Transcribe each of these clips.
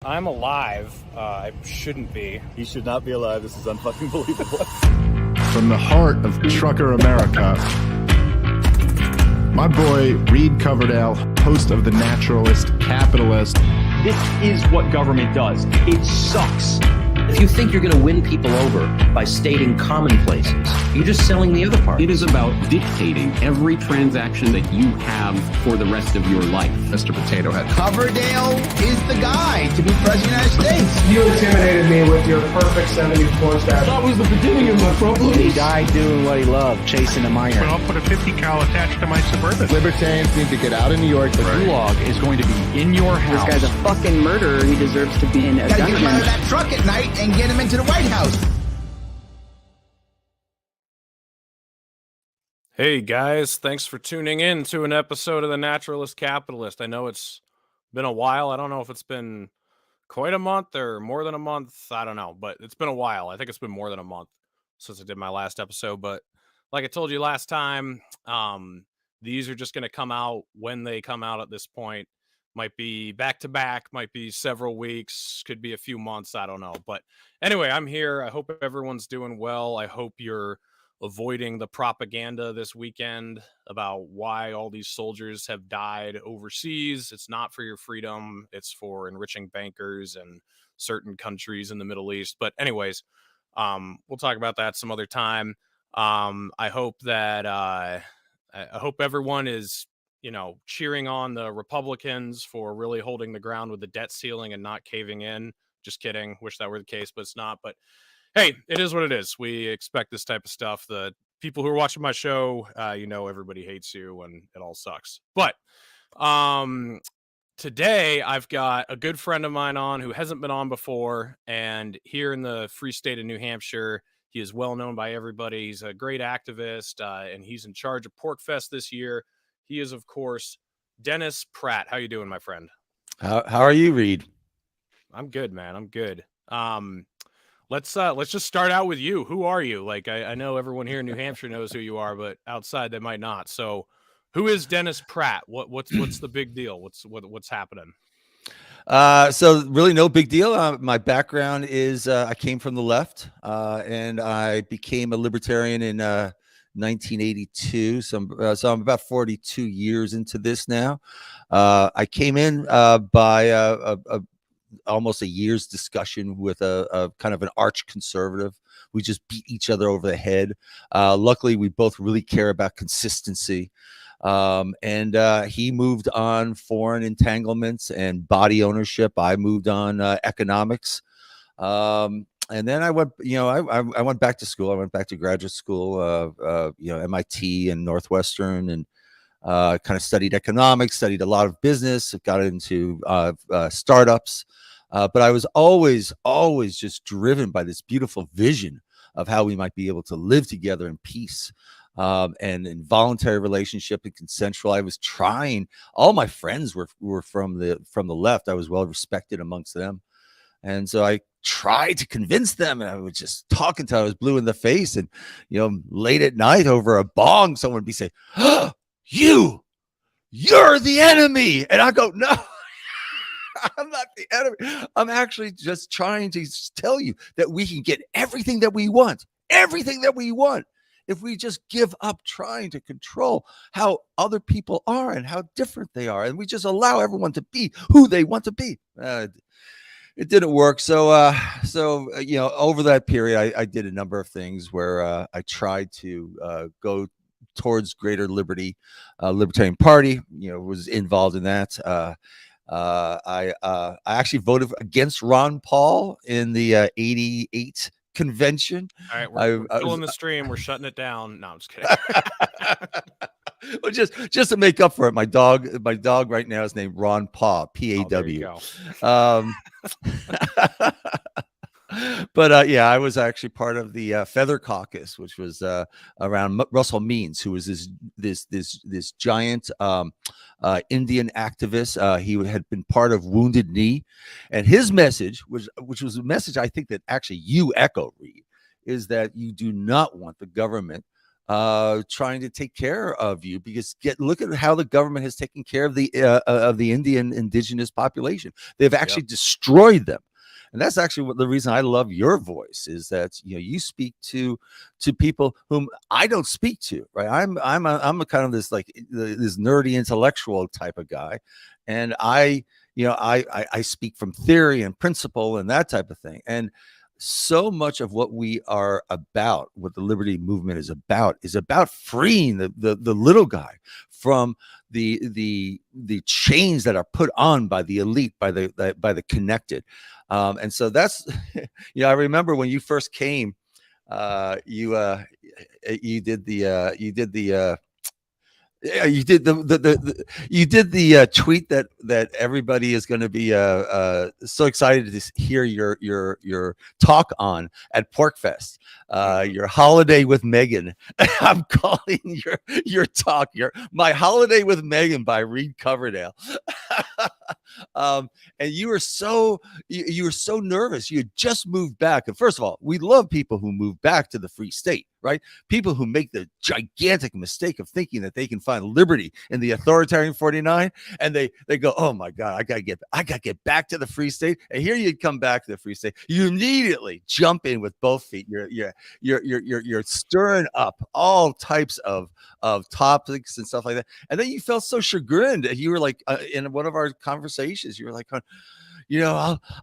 I'm alive. I shouldn't be. He should not be alive. This is unfucking believable. From the heart of trucker America, my boy Reed Coverdale, host of The Naturalist Capitalist. This is what government does. It sucks. If you think you're going to win people over by stating commonplaces, you're just selling the other part. It is about dictating every transaction that you have for the rest of your life. Mr. Potato Head. Coverdale is the guy to be president of the United States. You intimidated me with your perfect 70s porn star. That was the beginning of my problems. A guy doing what he loved, chasing a minor. I'll put a 50 cal attached to my Suburban. Libertarians need to get out of New York. The gulag is going to be in your house. This guy's a fucking murderer. He deserves to be in a dungeon. Gotta get him out of that truck at night and get him into the White House. Hey guys, thanks for tuning in to an episode of The Naturalist Capitalist. I know it's been a while. I don't know if it's been quite a month or more than a month. I don't know, but it's been a while. I think it's been more than a month since I did my last episode. But like I told you last time, these are just going to come out when they come out at this point. Might be back to back, might be several weeks, could be a few months. I don't know. But anyway, I'm here. I hope everyone's doing well. I hope you're avoiding the propaganda this weekend about why all these soldiers have died overseas. It's not for your freedom. It's for enriching bankers and certain countries in the Middle East. But anyways, we'll talk about that some other time. I hope that I hope everyone is, cheering on the Republicans for really holding the ground with the debt ceiling and not caving in. Just kidding. Wish that were the case, but it's not. But hey, it is what it is. We expect this type of stuff. The people who are watching my show, everybody hates you and it all sucks. But today I've got a good friend of mine on who hasn't been on before. And here in the free state of New Hampshire, he is well known by everybody. He's a great activist, and he's in charge of Porc Fest this year. He is, of course, Dennis Pratt. How you doing, my friend? How are you, Reed? I'm good, man. I'm good. Let's just start out with you. Who are you? Like, I know everyone here in New Hampshire knows who you are, but outside they might not. So who is Dennis Pratt? What's the big deal? What's happening? So really no big deal. My background is I came from the left, and I became a libertarian in 1982. So I'm about 42 years into this now. I came in by almost a year's discussion with a kind of an arch conservative. We just beat each other over the head. Luckily, we both really care about consistency. And he moved on foreign entanglements and body ownership. I moved on economics. And then I went, I went back to school. I went back to graduate school, MIT and Northwestern, and kind of studied economics, studied a lot of business, got into startups. But I was always just driven by this beautiful vision of how we might be able to live together in peace, and in voluntary relationship and consensual. I was trying. All my friends were from the left. I was well respected amongst them, and so I tried to convince them. And I was just talking till I was blue in the face. And late at night over a bong, someone would be saying, "Oh, you're the enemy," and I go, "No." I'm not the enemy. I'm actually just trying to tell you that we can get everything that we want, if we just give up trying to control how other people are and how different they are. And we just allow everyone to be who they want to be. It didn't work. So over that period, I did a number of things where I tried to go towards greater liberty. Libertarian Party, was involved in that. I actually voted against Ron Paul in the 88 convention. All right, we're killing the stream. We're shutting it down. No, I'm just kidding. Well, just to make up for it, my dog right now is named Ron Paw, P-A-W. But I was actually part of the Feather Caucus, which was around Russell Means, who was this giant Indian activist. He had been part of Wounded Knee, and his message which was a message I think that actually you echo, Reed, is that you do not want the government trying to take care of you, because look at how the government has taken care of the Indian indigenous population. They've actually destroyed them. And that's actually the reason I love your voice, is that you speak to people whom I don't speak to, right? I'm a kind of this this nerdy intellectual type of guy, and I speak from theory and principle and that type of thing. And so much of what we are about, what the liberty movement is about freeing the little guy from the chains that are put on by the elite, by the connected. And so that's, I remember when you first came, you did the tweet that everybody is going to be so excited to hear your talk on at Porc Fest, your holiday with Megan. I'm calling your talk my holiday with Megan by Reed Coverdale. And you were so nervous. You had just moved back. And first of all, we love people who move back to the free state, right? People who make the gigantic mistake of thinking that they can find liberty in the authoritarian 49, and they go, oh my God, I gotta get back to the free state. And here you'd come back to the free state. You immediately jump in with both feet. You're stirring up all types of topics and stuff like that. And then you felt so chagrined. You were like, in one of our conversations, you were like,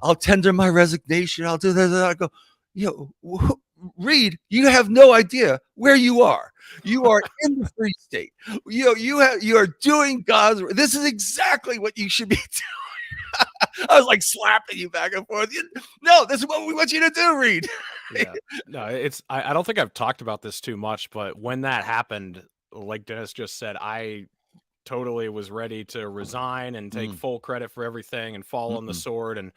I'll tender my resignation. I'll do that. I go, Reed, you have no idea where you are. You are in the free state. You are doing God's work. This is exactly what you should be doing. I was like slapping you back and forth. No, this is what we want you to do, Reed. Yeah. No, I don't think I've talked about this too much, but when that happened, like Dennis just said, I totally was ready to resign and take full credit for everything and fall on the sword. And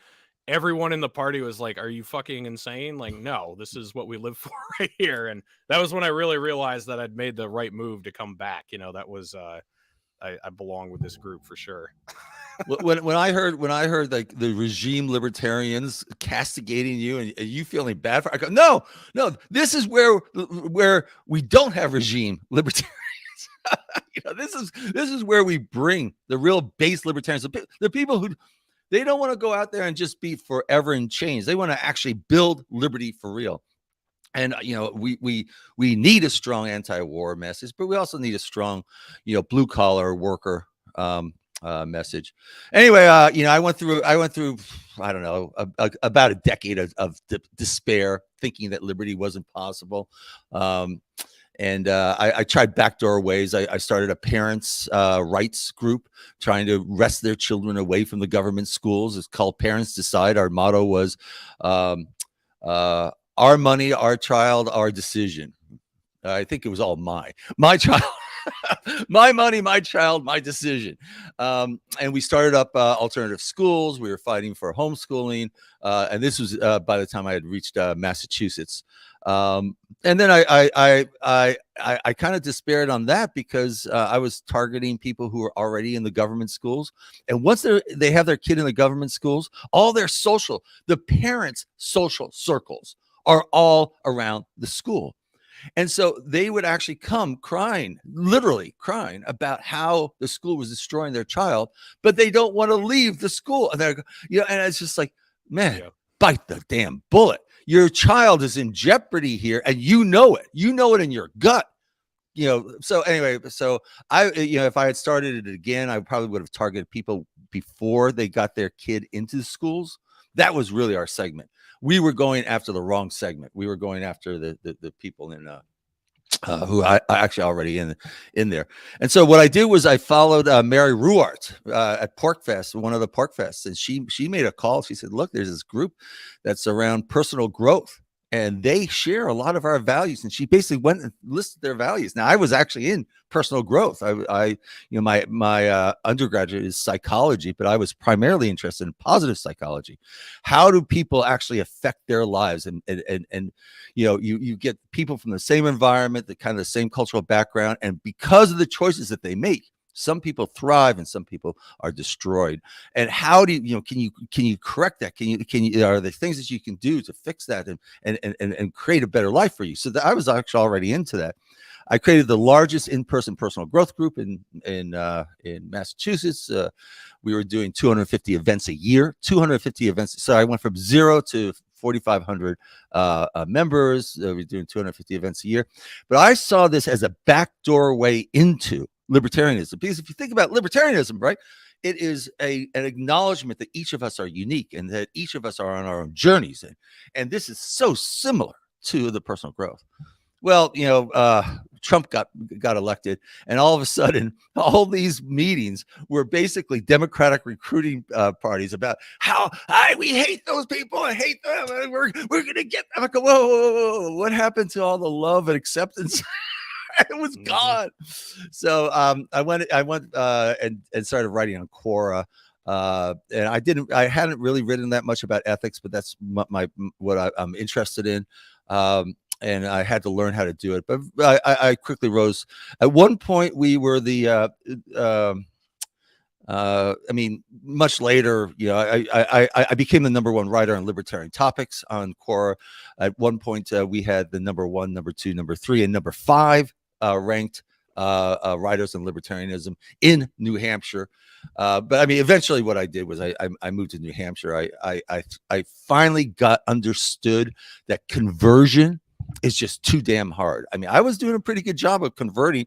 everyone in the party was like, are you fucking insane? Like, no, this is what we live for right here. And that was when I really realized that I'd made the right move to come back. That was, I belong with this group for sure. when I heard like the regime libertarians castigating you and you feeling bad for, I go, no, this is where we don't have regime libertarians. This is where we bring the real base libertarians, the people who, they don't want to go out there and just be forever in chains. They want to actually build liberty for real. And we need a strong anti-war message, but we also need a strong blue collar worker message. Anyway, I went through I don't know, about a decade of despair, thinking that liberty wasn't possible. And I tried backdoor ways. I started a parents' rights group trying to wrest their children away from the government schools. It's called Parents Decide. Our motto was our money, our child, our decision. I think it was all my child. My money, my child, my decision. And we started up alternative schools. We were fighting for homeschooling. And this was by the time I had reached Massachusetts. And then I kind of despaired on that because I was targeting people who were already in the government schools. And once they have their kid in the government schools, all the parents' social circles are all around the school. And so they would actually come crying, literally crying about how the school was destroying their child, but they don't want to leave the school. And and it's just like, man, bite the damn bullet. Your child is in jeopardy here, and you know it in your gut. So anyway, so I, if I had started it again, I probably would have targeted people before they got their kid into the schools. That was really our segment. We were going after the wrong segment. We were going after the people in who I actually already in there. And so what I did was I followed Mary Ruart at Porc Fest, one of the Porc Fests, and she made a call. She said, "Look, there's this group that's around personal growth, and they share a lot of our values." And she basically went and listed their values. Now, I was actually in personal growth. My undergraduate is psychology, but I was primarily interested in positive psychology. How do people actually affect their lives? And you get people from the same environment, the kind of the same cultural background, and because of the choices that they make, Some people thrive and some people are destroyed. And how do you, can you correct that? Can you, are there things that you can do to fix that and create a better life for you? So I was actually already into that. I created the largest in-person personal growth group in Massachusetts. We were doing 250 events a year, 250 events. So I went from 0 to 4,500 members. We're doing 250 events a year. But I saw this as a backdoor way into libertarianism. Because if you think about libertarianism, right, it is an acknowledgement that each of us are unique and that each of us are on our own journeys. And this is so similar to the personal growth. Well, Trump got elected, and all of a sudden, all these meetings were basically Democratic recruiting parties about how we hate those people, I hate them, and we're gonna get them. I go, whoa, what happened to all the love and acceptance? It was gone. So I went and started writing on Quora. And I hadn't really written that much about ethics, but that's what I'm interested in. And I had to learn how to do it. But I quickly rose. At one point, we were much later, I became the #1 writer on libertarian topics on Quora. At one point, we had the #1, #2, #3, and #5 ranked writers on libertarianism in New Hampshire. But eventually what I did was I moved to New Hampshire. I finally got understood that conversion is just too damn hard. I was doing a pretty good job of converting,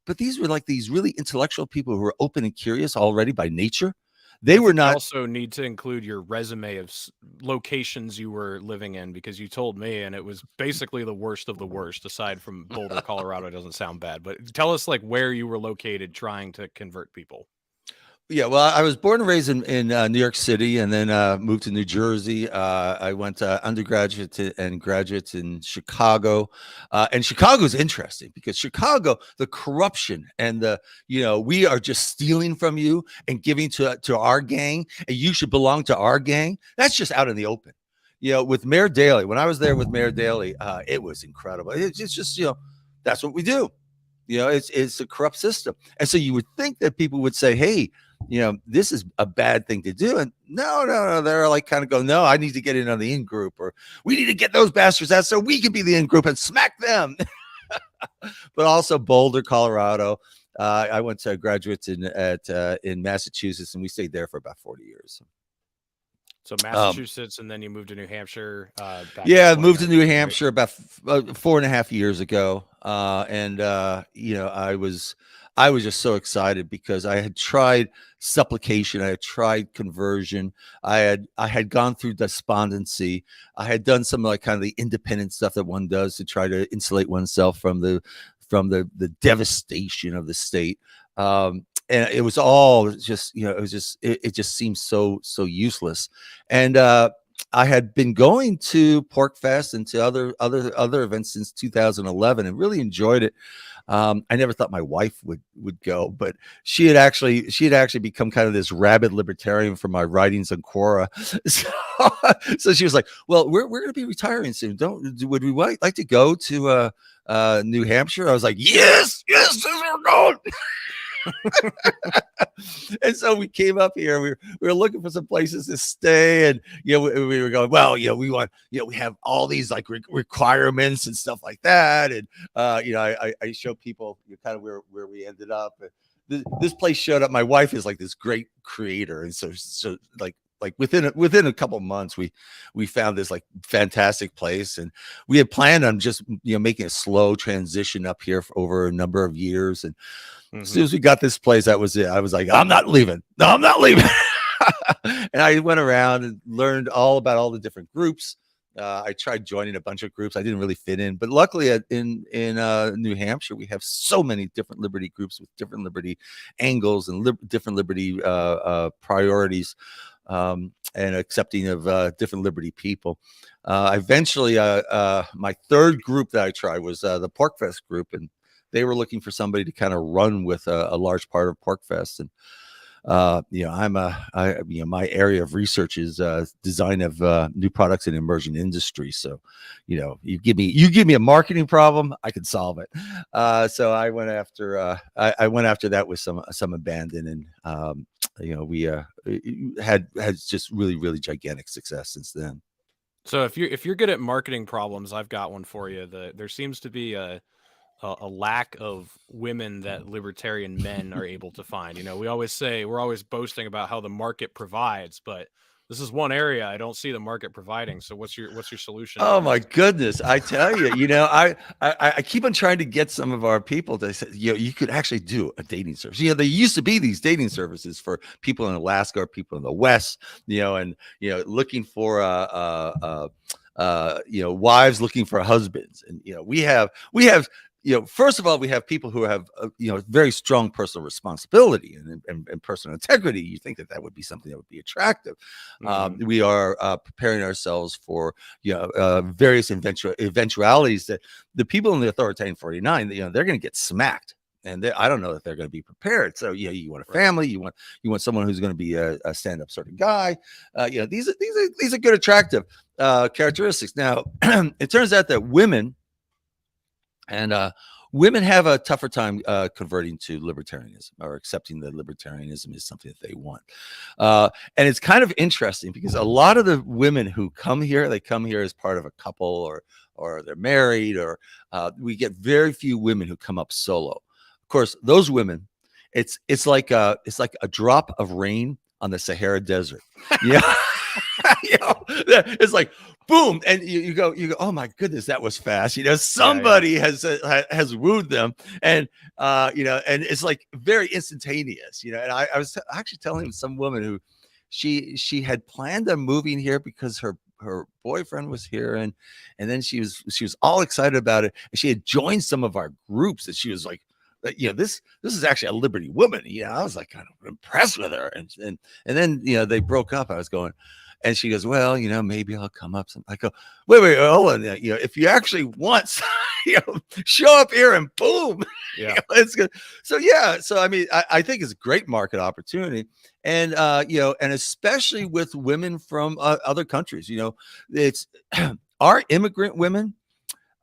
but these were like these really intellectual people who were open and curious already by nature. They were not. Also need to include your resume of locations you were living in, because you told me, and it was basically the worst of the worst. Aside from Boulder, Colorado, doesn't sound bad, but tell us like where you were located trying to convert people. Yeah, well, I was born and raised in New York City, and then moved to New Jersey. I went undergraduate and graduate in Chicago, and Chicago's interesting because Chicago, the corruption and we are just stealing from you and giving to our gang, and you should belong to our gang. That's just out in the open. With Mayor Daley, when I was there with Mayor Daley, it was incredible. It's just that's what we do. It's a corrupt system, and so you would think that people would say, hey, this is a bad thing to do. And no, they're like kind of go, no, I need to get in on the in group, or we need to get those bastards out so we can be the in group and smack them. But also Boulder, Colorado. I went to graduates in Massachusetts, and we stayed there for about 40 years. So Massachusetts, and then you moved to New Hampshire. I moved to New Hampshire about 4.5 years ago. I was just so excited because I had tried supplication, I had tried conversion, I had gone through despondency, I had done some like kind of the independent stuff that one does to try to insulate oneself from the devastation of the state. And it was all just, it just seemed so useless. And I had been going to Porc Fest and to other events since 2011 and really enjoyed it. I never thought my wife would go, but she had actually become kind of this rabid libertarian from my writings on Quora. So she was like, "Well, we're going to be retiring soon. Would we like to go to New Hampshire?" I was like, "Yes, we're going." And so we came up here. We were looking for some places to stay, and we were going, well, we want, we have all these like requirements and stuff like that. And I show people kind of where we ended up. This place showed up. My wife is like this great creator, and so like within a couple months we found this like fantastic place, and we had planned on just making a slow transition up here for over a number of years. And as soon as we got this place, that was it. I was like, I'm not leaving. No, I'm not leaving. And I went around and learned all about all the different groups. I tried joining a bunch of groups. I didn't really fit in, but luckily in New Hampshire, we have so many different liberty groups with different liberty angles and different liberty priorities. And accepting of different liberty people. Eventually, my third group that I tried was the Porcfest group, and they were looking for somebody to kind of run with a large part of Porcfest. And my area of research is design of new products in emerging industries. So, you give me a marketing problem, I can solve it. So I went after that with some abandon, and we had just really gigantic success since then. So if you're good at marketing problems, I've got one for you. There seems to be a lack of women that libertarian men are able to find. We always say, we're always boasting about how the market provides, but this is one area I don't see the market providing. So what's your solution? Oh my goodness. I tell you, I keep on trying to get some of our people to say, you could actually do a dating service. There used to be these dating services for people in Alaska or people in the West, looking for wives looking for husbands. And we have first of all, we have people who have very strong personal responsibility and personal integrity. You think that would be something that would be attractive. We are preparing ourselves for various eventualities that the people in the authoritarian 49, they're going to get smacked. And I don't know that they're going to be prepared. So you want a family, you want someone who's going to be a stand-up sort of guy. These are good, attractive characteristics. Now, it turns out that women have a tougher time converting to libertarianism or accepting that libertarianism is something that they want. And it's kind of interesting because a lot of the women who come here, they come here as part of a couple or they're married, or we get very few women who come up solo. Of course, those women, it's like a drop of rain on the Sahara Desert. It's like boom, and you go, oh my goodness, that was fast. Somebody has wooed them, and and it's like very instantaneous. And I was actually telling some woman who she had planned on moving here because her boyfriend was here, and then she was all excited about it, and she had joined some of our groups, and she was like, this is actually a liberty woman. I was like kind of impressed with her, and then they broke up. I was going, and she goes, well, maybe I'll come up. I go, wait, hold on. If you actually want, show up here and boom, it's good. So I mean, I think it's a great market opportunity, and and especially with women from other countries. It's our immigrant women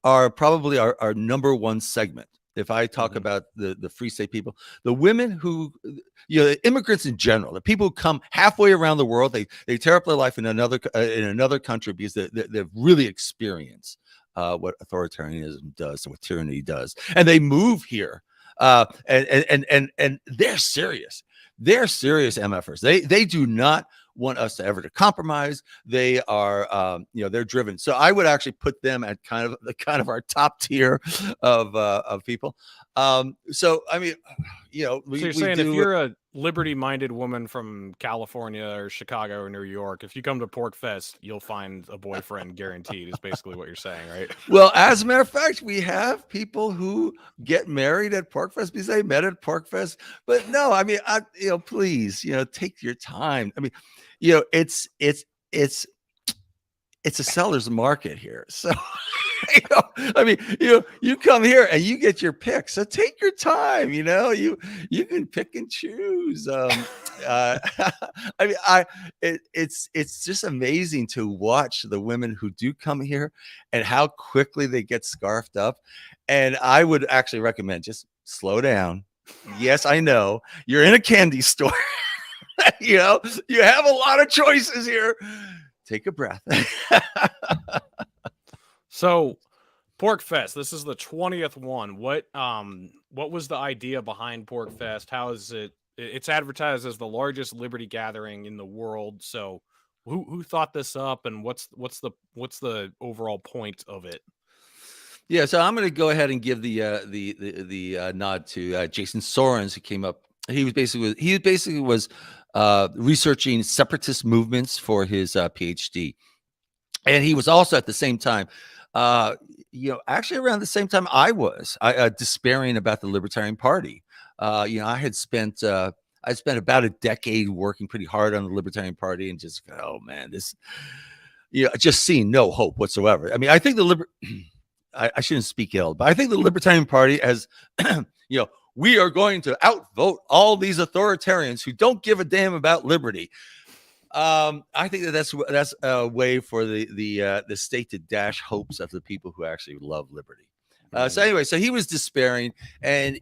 are probably our number one segment. If I talk about the free state people, the women who, the immigrants in general, the people who come halfway around the world, they tear up their life in another country because they've really experienced what authoritarianism does and what tyranny does, and they move here, and they're serious. They're serious MFers. They do not want us to ever to compromise. They are, they're driven. So I would actually put them at kind of our top tier of people. So I mean, so you're saying if you're a liberty-minded woman from California or Chicago or New York, if you come to Porc Fest, you'll find a boyfriend guaranteed. Is basically what you're saying, right? Well, as a matter of fact, we have people who get married at Porc Fest because they met at Porc Fest. But no, I mean, please, take your time. I mean, it's a seller's market here. So, I mean, you come here and you get your pick. So take your time. You can pick and choose. I mean, it's just amazing to watch the women who do come here and how quickly they get scarfed up. And I would actually recommend just slow down. Yes, I know you're in a candy store. You have a lot of choices here. Take a breath. So, Porc Fest, this is the 20th one. What was the idea behind Porc Fest? How is it? It's advertised as the largest liberty gathering in the world. So, who thought this up, and what's the overall point of it? Yeah, so I'm going to go ahead and give the nod to Jason Sorens, who came up. He basically was researching separatist movements for his PhD, and he was also at the same time, actually around the same time I was despairing about the Libertarian Party. I had spent about a decade working pretty hard on the Libertarian Party, and just oh man, this, just seeing no hope whatsoever. I mean, I think I shouldn't speak ill, but I think the Libertarian Party has, we are going to outvote all these authoritarians who don't give a damn about liberty. I think that's a way for the state to dash hopes of the people who actually love liberty. So anyway, so he was despairing, and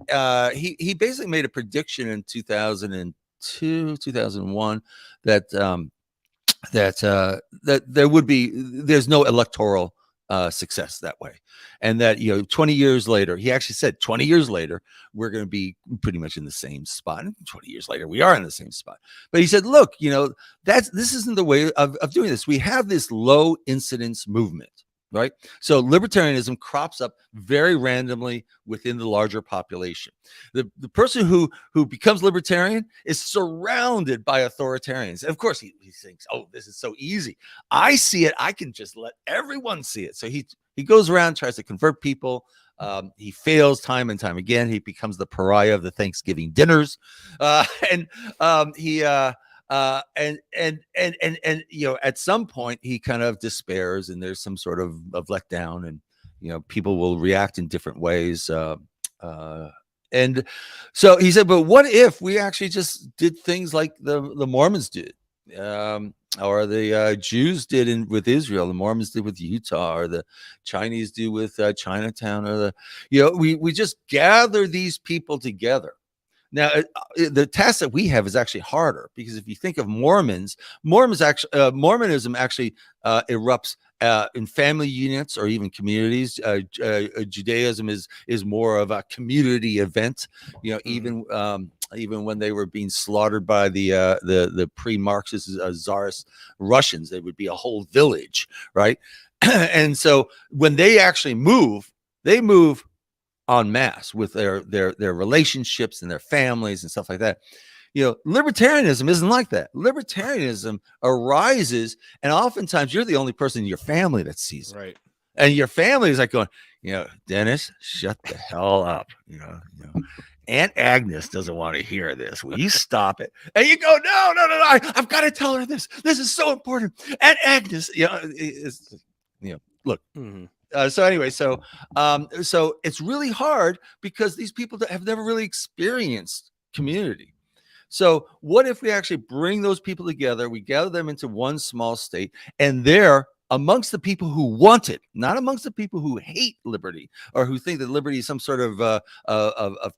he basically made a prediction in 2002, 2001 that there's no electoral success that way, and that 20 years later, he actually said 20 years later we're going to be pretty much in the same spot. And 20 years later we are in the same spot. But he said, look, this isn't the way of doing this. We have this low incidence movement. Right. So libertarianism crops up very randomly within the larger population. The person who becomes libertarian is surrounded by authoritarians. Of course, he thinks, oh, this is so easy. I see it. I can just let everyone see it. So he goes around, tries to convert people. He fails time and time again. He becomes the pariah of the Thanksgiving dinners. And at some point he kind of despairs, and there's some sort of letdown, and people will react in different ways. And so he said, but what if we actually just did things like the Mormons did, or the Jews did with Israel, the Mormons did with Utah, or the Chinese do with Chinatown, or we just gather these people together. Now, the task that we have is actually harder, because if you think of Mormonism actually erupts in family units or even communities. Judaism is more of a community event. Even when they were being slaughtered by the pre-Marxist Tsarist Russians, they would be a whole village, right? And so when they actually move, they move en masse with their relationships and their families and stuff like that. Libertarianism isn't like that. Libertarianism arises, and oftentimes you're the only person in your family that sees it. Right. And your family is like going, Dennis, shut the hell up. Aunt Agnes doesn't want to hear this. Will you stop it? And you go, no, I've got to tell her this. This is so important. Aunt Agnes, look. Mm-hmm. So anyway, so it's really hard because these people have never really experienced community. So what if we actually bring those people together, we gather them into one small state, and they're amongst the people who want it, not amongst the people who hate liberty or who think that liberty is some sort of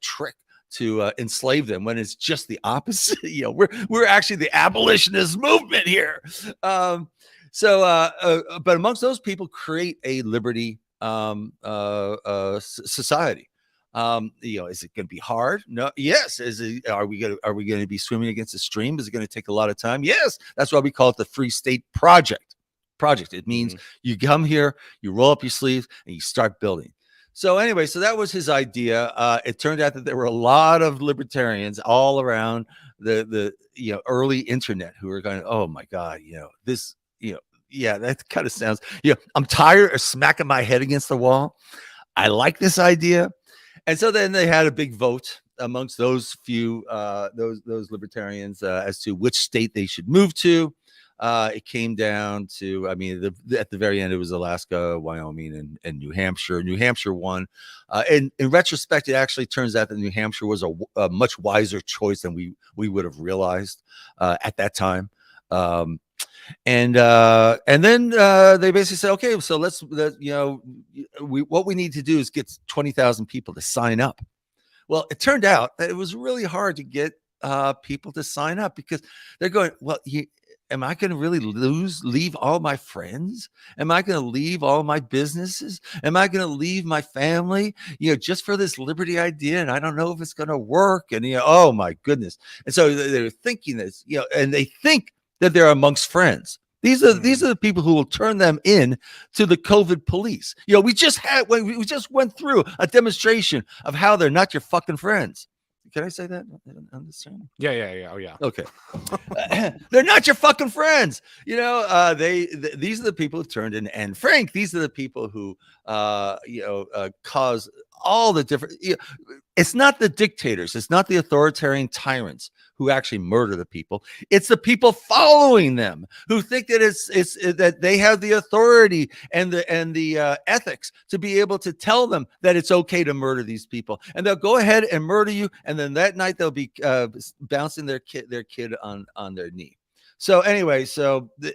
trick to enslave them, when it's just the opposite. We're actually the abolitionist movement here. But amongst those people, create a liberty society. Is it going to be hard? No. Yes. Are we going to be swimming against the stream? Is it going to take a lot of time? Yes. That's why we call it the Free State Project. It means you come here, you roll up your sleeves, and you start building. So anyway, so that was his idea. It turned out that there were a lot of libertarians all around the early internet who were going, oh my God, this. Yeah, that kind of sounds, I'm tired of smacking my head against the wall. I like this idea. And so then they had a big vote amongst those few, those libertarians as to which state they should move to. It came down to, at the very end, it was Alaska, Wyoming, and New Hampshire. New Hampshire won. And in retrospect, it actually turns out that New Hampshire was a much wiser choice than we would have realized at that time. And then they basically said, okay, so what we need to do is get 20,000 people to sign up. Well, it turned out that it was really hard to get people to sign up, because they're going, well, am I going to really leave all my friends? Am I going to leave all my businesses? Am I going to leave my family, just for this liberty idea? And I don't know if it's going to work. And, oh my goodness. And so they're thinking this, and they think that they're amongst friends. These are the people who will turn them in to the COVID police. We just went through a demonstration of how they're not your fucking friends. Can I say that? Yeah. Oh yeah. Okay. They're not your fucking friends. These are the people who turned in Anne Frank. These are the people who cause all the different. It's not the dictators, it's not the authoritarian tyrants who actually murder the people. It's the people following them who think that it's that they have the authority and the ethics to be able to tell them that it's okay to murder these people, and they'll go ahead and murder you. And then that night they'll be bouncing their kid on their knee. So anyway,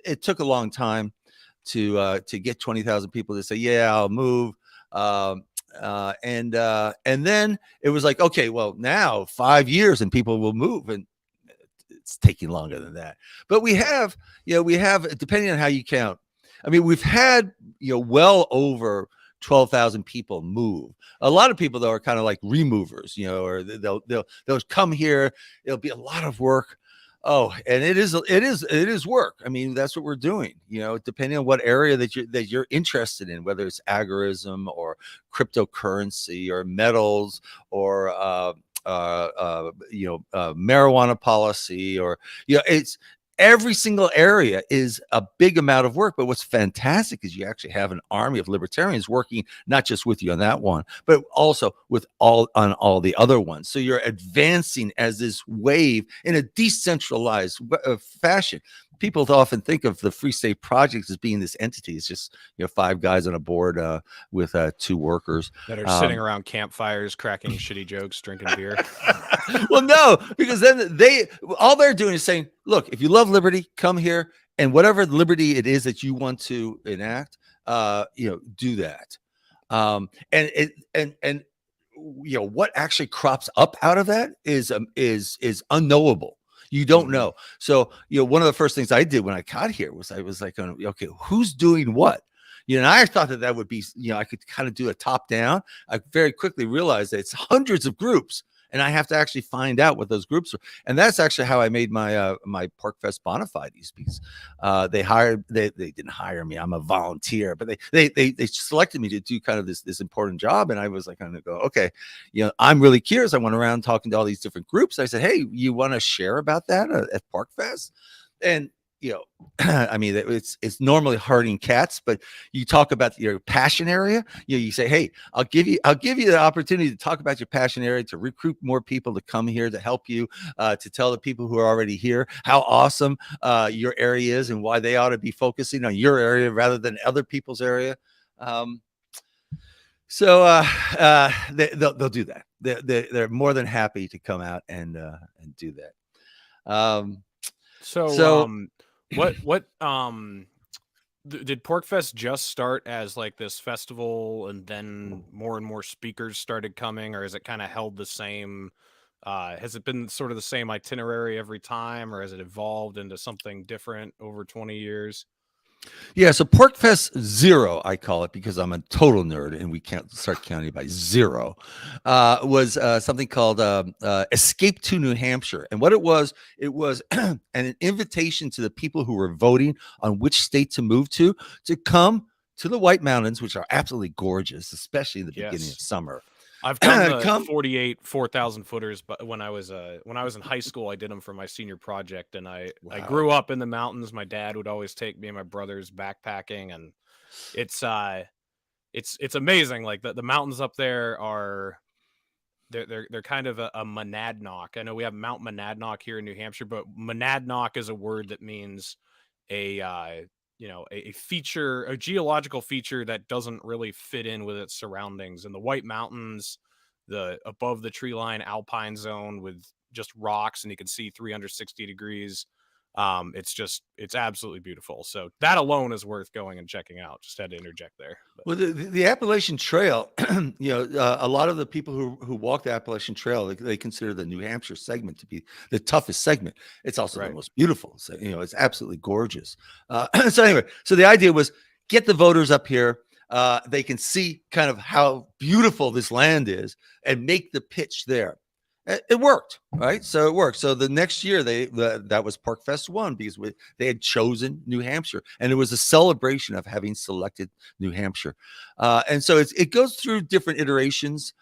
it took a long time to get 20,000 people to say, yeah, I'll move. And then it was like, okay, well, now 5 years and people will move, and it's taking longer than that. But we have, depending on how you count, I mean, we've had, well over 12,000 people move. A lot of people though are kind of like removers, or they'll come here. It'll be a lot of work. Oh, and it is work. I mean, that's what we're doing, depending on what area that you're interested in, whether it's agorism or cryptocurrency or metals or marijuana policy, or it's every single area is a big amount of work. But what's fantastic is you actually have an army of libertarians working not just with you on that one, but also with all the other ones. So you're advancing as this wave in a decentralized fashion. People often think of the Free State Project as being this entity. It's just 5 guys on a board with 2 workers that are sitting around campfires, cracking shitty jokes, drinking beer. Well, no, because then all they're doing is saying, look, if you love liberty, come here, and whatever liberty it is that you want to enact, do that. And what actually crops up out of that is unknowable. You don't know. So, one of the first things I did when I got here was I was like, okay, who's doing what? And I thought that would be, I could kind of do a top down. I very quickly realized that it's hundreds of groups, and I have to actually find out what those groups are. And that's actually how I made my my Porcfest bona fides, because they didn't hire me. I'm a volunteer, but they selected me to do kind of this important job. And I was like, I'm gonna go, okay, I'm really curious. I went around talking to all these different groups. I said, hey, you want to share about that at Porcfest? And I mean, it's normally herding cats, but you talk about your passion area. You say, hey, I'll give you the opportunity to talk about your passion area, to recruit more people to come here, to help you, to tell the people who are already here how awesome your area is and why they ought to be focusing on your area rather than other people's area. So they'll do that. They're more than happy to come out and do that. What did Porcfest just start as like this festival, and then more and more speakers started coming, or has it kind of held the same? Has it been sort of the same itinerary every time, or has it evolved into something different over 20 years? Yeah, so Porcfest 0, I call it, because I'm a total nerd and we can't start counting by 0, was something called Escape to New Hampshire. And what it was an invitation to the people who were voting on which state to move to come to the White Mountains, which are absolutely gorgeous, especially in the beginning of summer. I've done the 48 4,000 footers, but when I was in high school, I did them for my senior project, and I grew up in the mountains. My dad would always take me and my brothers backpacking, and it's amazing. Like the mountains up there are they're kind of a monadnock. I know we have Mount Monadnock here in New Hampshire, but monadnock is a word that means a feature, a geological feature that doesn't really fit in with its surroundings. And the White Mountains, the above the tree line alpine zone with just rocks, and you can see 360 degrees. It's absolutely beautiful. So that alone is worth going and checking out. Just had to interject there. But. Well, the Appalachian Trail, a lot of the people who walk the Appalachian Trail, they consider the New Hampshire segment to be the toughest segment. It's also the most beautiful. So, it's absolutely gorgeous. So anyway, so the idea was get the voters up here. They can see kind of how beautiful this land is and make the pitch there. It worked, right? So it worked. So the next year, that was Porcfest 1, because they had chosen New Hampshire, and it was a celebration of having selected New Hampshire. And so it goes through different iterations.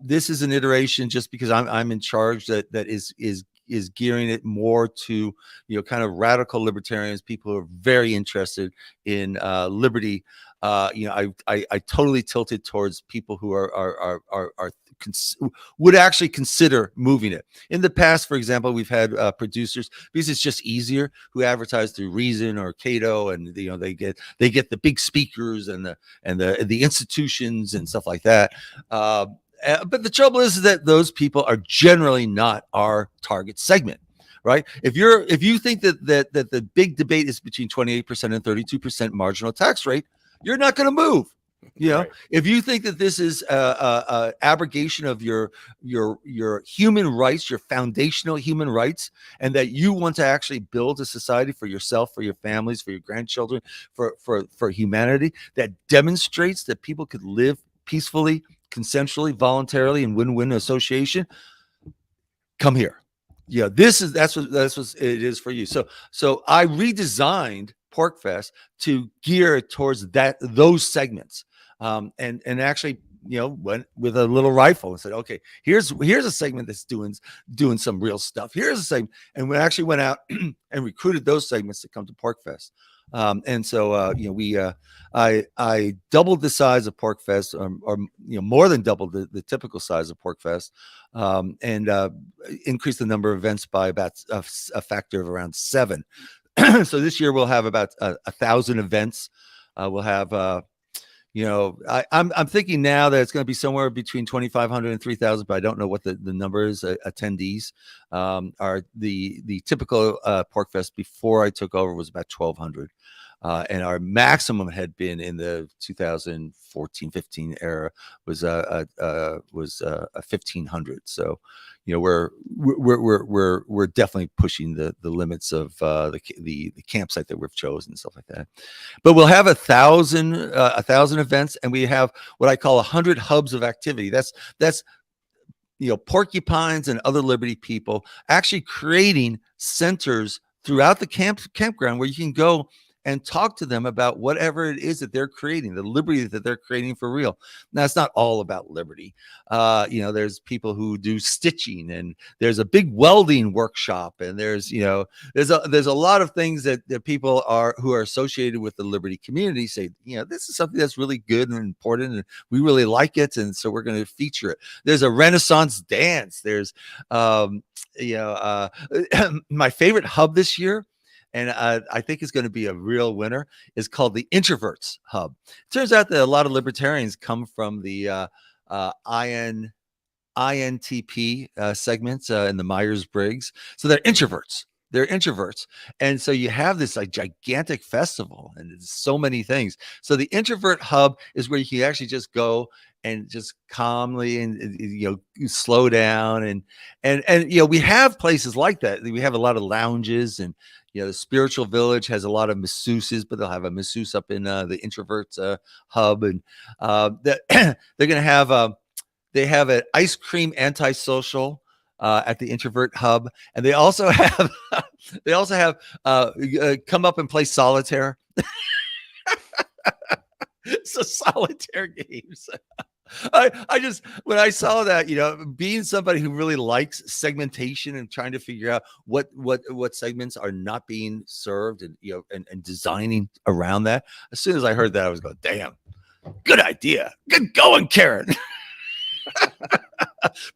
This is an iteration just because I'm in charge that is gearing it more to, kind of radical libertarians, people who are very interested in liberty. I totally tilted towards people who would actually consider moving it. In the past, for example, we've had producers, because it's just easier, who advertise through Reason or Cato, and they get the big speakers and the institutions and stuff like that. But the trouble is that those people are generally not our target segment. Right? If you think that the big debate is between 28% and 32% marginal tax rate, you're not going to move. Right. If you think that this is a abrogation of your human rights, your foundational human rights, and that you want to actually build a society for yourself, for your families, for your grandchildren, for humanity, that demonstrates that people could live peacefully, consensually, voluntarily, in win-win association, come here. That's what it is for you. So I redesigned Porc Fest to gear it towards those segments, and actually, went with a little rifle and said, okay, here's a segment that's doing some real stuff. Here's a segment, and we actually went out and recruited those segments to come to Porc Fest. And so I doubled the size of Porc Fest, or more than doubled the typical size of Porc Fest, and increased the number of events by about a factor of around 7. So this year we'll have about 1,000 events. We'll have I'm thinking now that it's going to be somewhere between 2,500 and 3,000, but I don't know what the number is. Attendees are the typical Porc Fest before I took over was about 1,200. And our maximum had been in the 2014-15 era was 1,500. So, we're definitely pushing the limits of the campsite that we've chosen and stuff like that. But we'll have 1,000 events, and we have what I call 100 hubs of activity. That's porcupines and other liberty people actually creating centers throughout the campground where you can go and talk to them about whatever it is that they're creating, the liberty that they're creating for real. Now, it's not all about liberty. There's people who do stitching, and there's a big welding workshop, and there's a lot of things that people who are associated with the liberty community say, this is something that's really good and important, and we really like it, and so we're going to feature it. There's a Renaissance dance. There's my favorite hub this year, and I think it's going to be a real winner, is called the Introverts Hub. It turns out that a lot of libertarians come from the INTP segments in the Myers-Briggs. So they're introverts. They're introverts. And so you have this gigantic festival, and it's so many things. So the Introvert Hub is where you can actually just go and just calmly and slow down, and we have places like that. We have a lot of lounges, and the Spiritual Village has a lot of masseuses, but they'll have a masseuse up in the Introvert Hub, and they're going to have they have an ice cream antisocial at the Introvert Hub, and they also have come up and play solitaire. So solitaire games. I just, when I saw that, being somebody who really likes segmentation and trying to figure out what segments are not being served, and and designing around that, as soon as I heard that, I was going, damn, good idea, good going, Karen.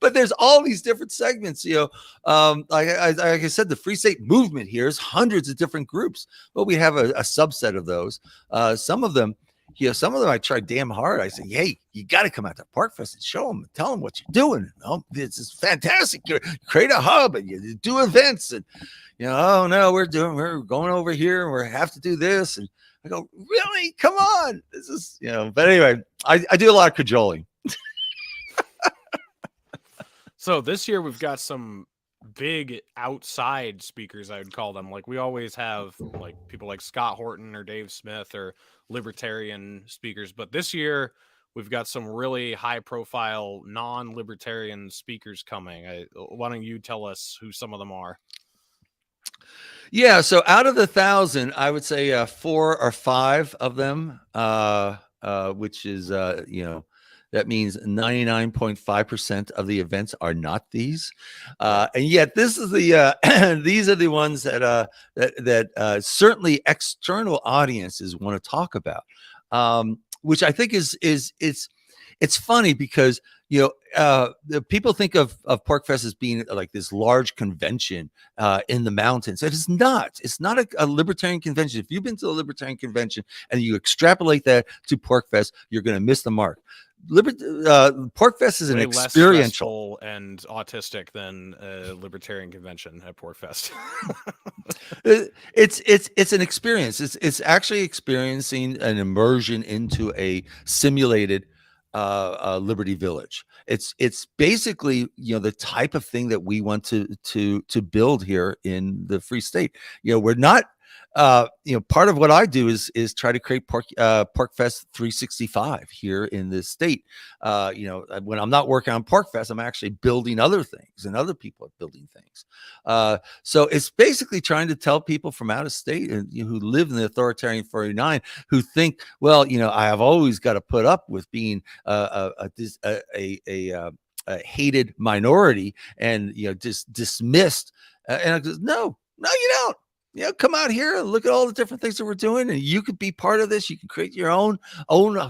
But there's all these different segments, like I said, the Free State movement here is hundreds of different groups, but we have a subset of those. Some of them I tried damn hard. I said, hey, you got to come out to Porc Fest and show them, tell them what you're doing. This is fantastic. You create a hub and you do events, and oh no, we're going over here and we have to do this. And I go, really? Come on. This is, but anyway, I do a lot of cajoling. So this year we've got some big outside speakers, I would call them. Like, we always have like people like Scott Horton or Dave Smith or libertarian speakers, but this year we've got some really high profile non-libertarian speakers coming. Why don't you tell us who some of them are? Yeah, so out of the 1,000, I would say 4 or 5 of them, which is That means 99.5% of the events are not these, and yet this is the these are the ones that certainly external audiences want to talk about, which I think is it's funny because the people think of Porcfest as being like this large convention in the mountains. It is not. It's not a libertarian convention. If you've been to a libertarian convention and you extrapolate that to Porcfest, you're going to miss the mark. Porcfest is an experiential and autistic than a libertarian convention at Porcfest. It's an experience. It's actually experiencing an immersion into a simulated Liberty Village. It's basically the type of thing that we want to build here in the Free State. We're not part of what I do is try to create Porcfest 365 here in this state. When I'm not working on Porcfest, I'm actually building other things, and other people are building things. So it's basically trying to tell people from out of state and who live in the authoritarian 49, who think, well, I have always got to put up with being a hated minority and just dismissed. And I go, no, you don't. Come out here and look at all the different things that we're doing, and you could be part of this. You can create your own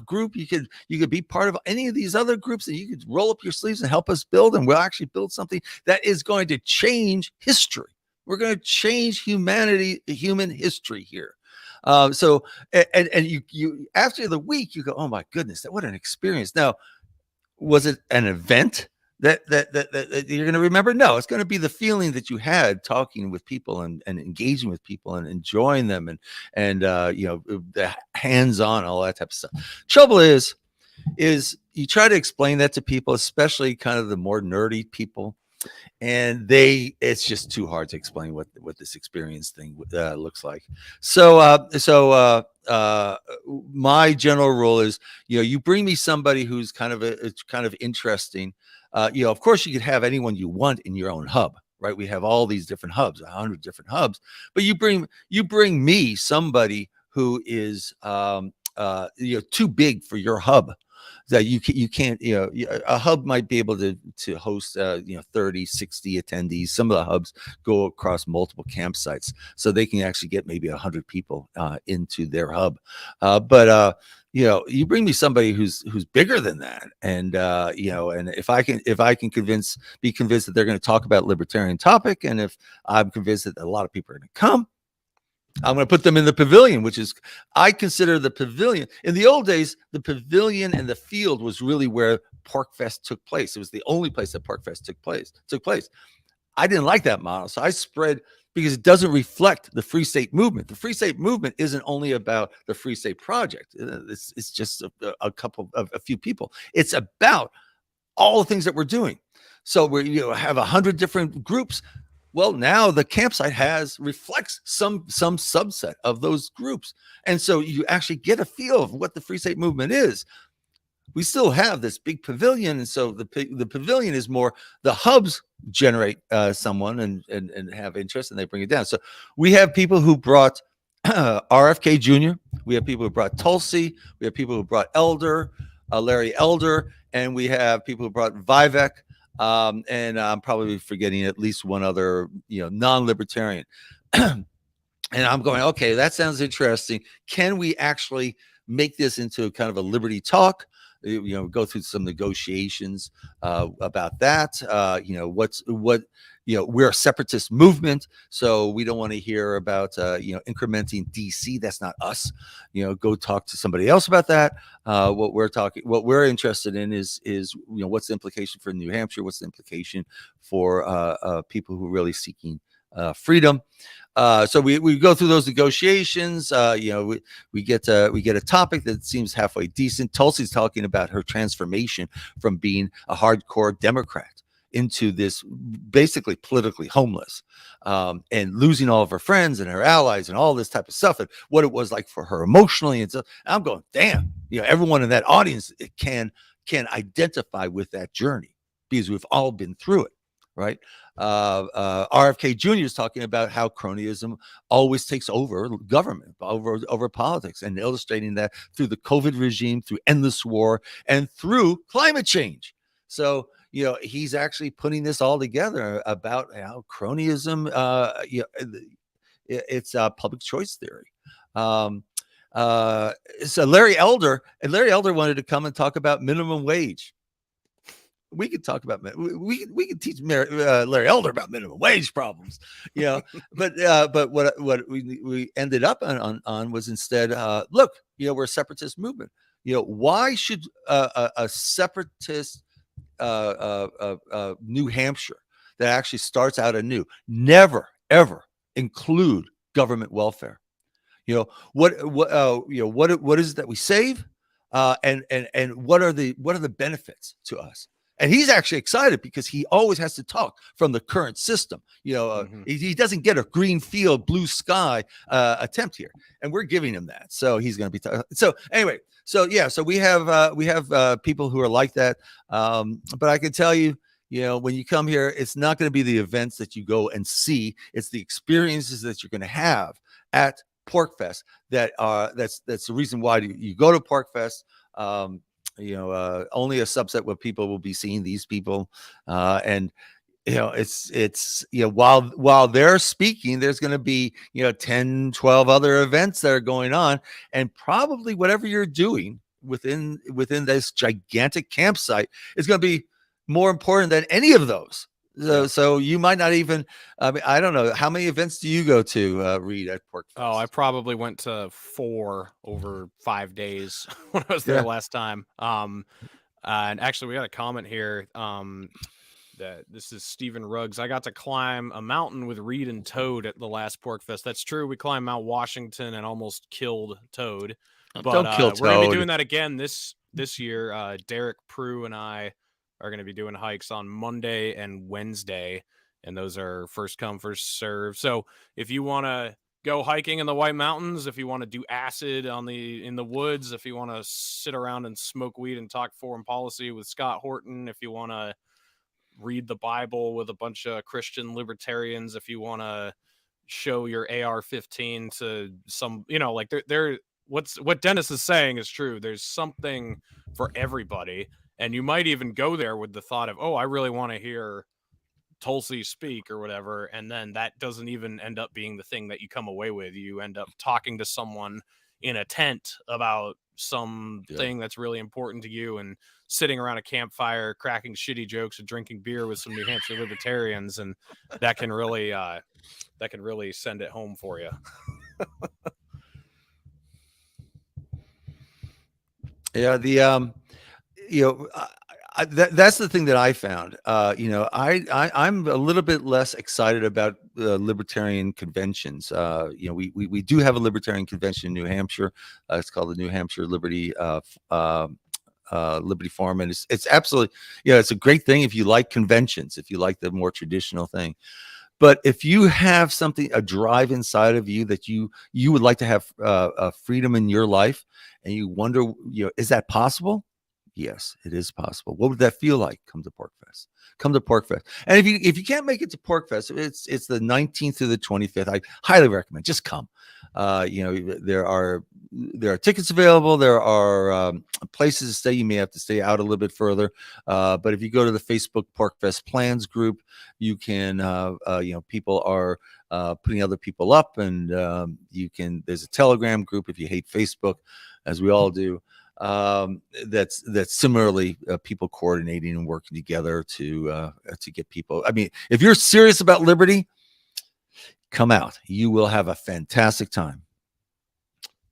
group. You could be part of any of these other groups, and you could roll up your sleeves and help us build. And we'll actually build something that is going to change history. We're going to change human history here. So you after the week, you go, oh my goodness, what an experience. Now, was it an event that you're going to remember? No, it's going to be the feeling that you had talking with people and engaging with people and enjoying them and the hands-on, all that type of stuff. Trouble is you try to explain that to people, especially kind of the more nerdy people, and it's just too hard to explain what this experience thing looks like. So my general rule is, you bring me somebody who's kind of interesting. Of course, you could have anyone you want in your own hub, right? We have all these different hubs, 100 different hubs, but you bring me somebody who is too big for your hub, that you can't. A hub might be able to host 30, 60 attendees. Some of the hubs go across multiple campsites, so they can actually get maybe 100 people into their hub. But you bring me somebody who's bigger than that, and and if I can be convinced that they're going to talk about libertarian topic, and if I'm convinced that a lot of people are going to come, I'm going to put them in the pavilion, which is, I consider the pavilion. In the old days, the pavilion and the field was really where Porcfest took place. It was the only place that Porcfest took place. I didn't like that model, so I spread, because it doesn't reflect the Free State movement. The Free State movement isn't only about the Free State Project. It's just a few people. It's about all the things that we're doing. So we have 100 different groups. Well, now the campsite reflects some subset of those groups. And so you actually get a feel of what the Free State movement is. We still have this big pavilion. And so the pavilion is more, the hubs generate someone and have interest, and they bring it down. So we have people who brought RFK Jr. We have people who brought Tulsi. We have people who brought Larry Elder. And we have people who brought Vivek. And I'm probably forgetting at least one other, non-libertarian. And I'm going, okay, that sounds interesting. Can we actually make this into kind of a liberty talk? Go through some negotiations about that. We're a separatist movement, so we don't want to hear about incrementing DC. That's not us. Go talk to somebody else about that. What we're interested in is what's the implication for New Hampshire? What's the implication for people who are really seeking freedom? So we go through those negotiations. We get a topic that seems halfway decent. Tulsi's talking about her transformation from being a hardcore Democrat into this basically politically homeless, and losing all of her friends and her allies and all this type of stuff, and what it was like for her emotionally. And so I'm going, damn, everyone in that audience can identify with that journey, because we've all been through it. right? RFK Jr. is talking about how cronyism always takes over government, over politics, and illustrating that through the COVID regime, through endless war, and through climate change. So, he's actually putting this all together about how cronyism, it's public choice theory. So Larry Elder wanted to come and talk about minimum wage. We could talk about we could teach Larry Elder about minimum wage problems, but what we ended up on was instead, look, we're a separatist movement. Why should a separatist New Hampshire that actually starts out anew never ever include government welfare? What is it that we save, and what are the benefits to us? And he's actually excited because he always has to talk from the current system. He doesn't get a green field, blue sky attempt here, and we're giving him that. So he's going to be. So anyway, so we have people who are like that. But I can tell you, when you come here, it's not going to be the events that you go and see. It's the experiences that you're going to have at Porc Fest that's the reason why you go to Porc Fest. Only a subset of people will be seeing these people, and it's while they're speaking, there's going to be 10, 12 other events that are going on, and probably whatever you're doing within this gigantic campsite is going to be more important than any of those. So you might not even, I don't know, how many events do you go to, Reed, at Porc Fest? Oh, I probably went to 4 over 5 days when I was there last time. And actually, we got a comment here that this is Stephen Ruggs. I got to climb a mountain with Reed and Toad at the last Porc Fest. That's true. We climbed Mount Washington and almost killed Toad. But don't kill Toad. We're going to be doing that again this year. Derek Prue and I are going to be doing hikes on Monday and Wednesday, and those are first come, first serve. So if you want to go hiking in the White Mountains, if you want to do acid in the woods, if you want to sit around and smoke weed and talk foreign policy with Scott Horton, if you want to read the Bible with a bunch of Christian libertarians, if you want to show your AR-15 to some, what Dennis is saying is true. There's something for everybody. And you might even go there with the thought of, oh, I really want to hear Tulsi speak or whatever. And then that doesn't even end up being the thing that you come away with. You end up talking to someone in a tent about something that's really important to you and sitting around a campfire, cracking shitty jokes and drinking beer with some New Hampshire libertarians. And that can really send it home for you. Yeah. That's the thing that I found. I'm a little bit less excited about libertarian conventions. We do have a libertarian convention in New Hampshire. It's called the New Hampshire Liberty Forum, and it's absolutely, it's a great thing if you like conventions, if you like the more traditional thing. But if you have a drive inside of you that you would like to have freedom in your life, and you wonder, is that possible? Yes, it is possible. What would that feel like? Come to Porc Fest. Come to Porc Fest. And if you can't make it to Porc Fest, it's the 19th through the 25th. I highly recommend. Just come. There are tickets available. There are places to stay. You may have to stay out a little bit further. But if you go to the Facebook Porc Fest plans group, you can. People are putting other people up, and there's a Telegram group if you hate Facebook, as we all do. That's similarly people coordinating and working together to get people. I mean, if you're serious about liberty, come out. You will have a fantastic time.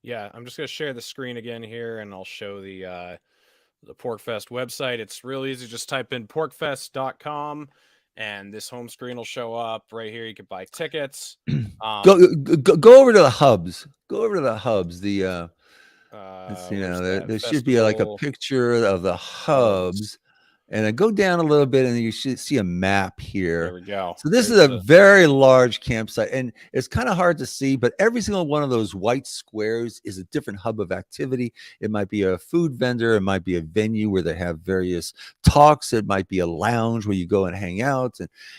Yeah, I'm just going to share the screen again here, and I'll show the Porcfest website. It's real easy. Just type in porcfest.com, and this home screen will show up right here. You can buy tickets. Go over to the hubs. Go over to the hubs. There should be like a picture of the hubs. And I go down a little bit, and you should see a map here. There we go. So this is a very large campsite, and it's kind of hard to see, but every single one of those white squares is a different hub of activity. It might be a food vendor. It might be a venue where they have various talks. It might be a lounge where you go and hang out